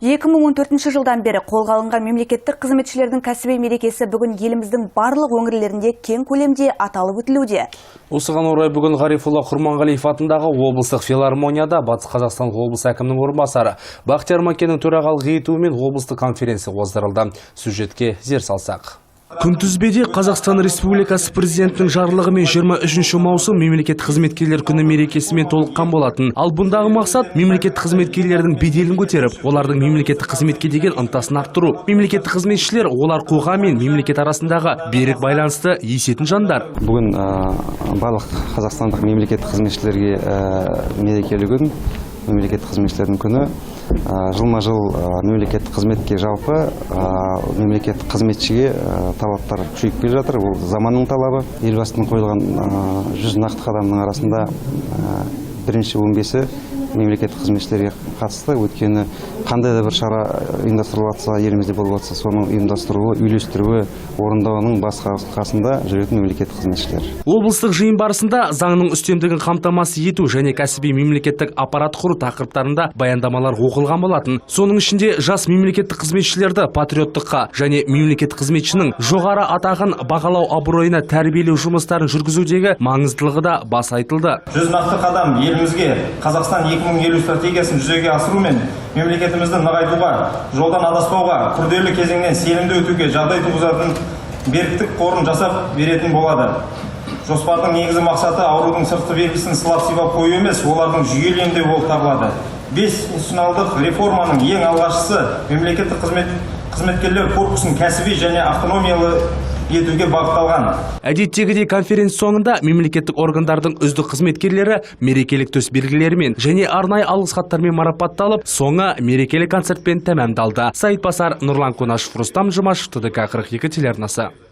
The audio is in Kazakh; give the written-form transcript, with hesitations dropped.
2014 жылдан бері қолға алынған мемлекеттік қызметшілердің кәсіби мерекесі бүгін еліміздің барлық өңірлерінде кең көлемде аталып өтілуде. Осыған орай бүгін Ғарифолла Құрманғалиев атындағы облыстық филармонияда Батыс Қазақстан облыс әкімінің орынбасары Бақтияр Макеннің төрағалық етуімен облыстық конференция қоздырылды. Сюжетке зер салсақ. Күнтізбеде Қазақстан Республикасы президентінің жарлығымен 23 маусым мемлекеттік қызметкерлер күні мерекесімен толыққан болатын. Ал бұндағы мақсат мемлекеттік қызметкерлердің беделін көтеріп, олардың мемлекеттік қызметке деген ынтасын арттыру. Мемлекеттік қызметшілер олар қоғам мен мемлекет арасындағы берік байланысты есетін жандар. Бүгін барлық қазақстандық мемлекеттік қызметшілерге мерекелі күн, мемлекеттік қызметшілердің күні. Жылма-жыл мемлекеттік қызметке жалпы мемлекеттік қызметшіге талаптар күшейіп келе жатыр. Ол заманның талабы. Елбасының қойылған 100 нақты қадамның арасында бірінші 15-і мемлекеттік қызметшілерге қатысты. Өйткені қандай да бір шара ұйымдастырылатса, елімізде болып жатса, соның ұйымдастыруы, үйлестіруі, орындауының басқасында жүретін мемлекеттік қызметшілер. Облыстық жиын барысында заңның үстемдігін қамтамасыз ету және кәсіби мемлекеттік аппарат құру тақырыптарында баяндамалар оқылған болатын. Соның ішінде жас мемлекеттік қызметшілерді патриоттыққа және мемлекеттік қызметшінің жоғары атағын бағалау абыройына тәрбиелеу жұмыстарын жүргізудегі маңыздылығы да бас айтылды. 100 нақты қадам елімізге Қазақстан 2050 стратегиясын жүзеге асыру мен мемлекетімізді нығайтуға, жолдан адаспауға, күрделі кезеңнен сенімді өтуге жағдай туғызатын беріктік қорын жасап беретін болады. Жоспардың негізгі мақсаты аурудың сыртқы белгісін сылап-сипап қою емес, олардың жүйелі емдеу болып табылады. 5 институционалдық реформаның ең алғашқысы мемлекеттік қызметкерлер корпусын кәсіби және автономиялы етуге бағытталған. Әдеттегідей конференция соңында мемлекеттік органдардың үздік қызметкерлері мерекелік төс белгілерімен және арнайы алғыс хаттармен марапатталып, соңы мерекелік концертпен тәмамдалды. Саид Басар, Нұрлан Конашев, Рустам Жұмашев, ТДК 42 телеарнасы.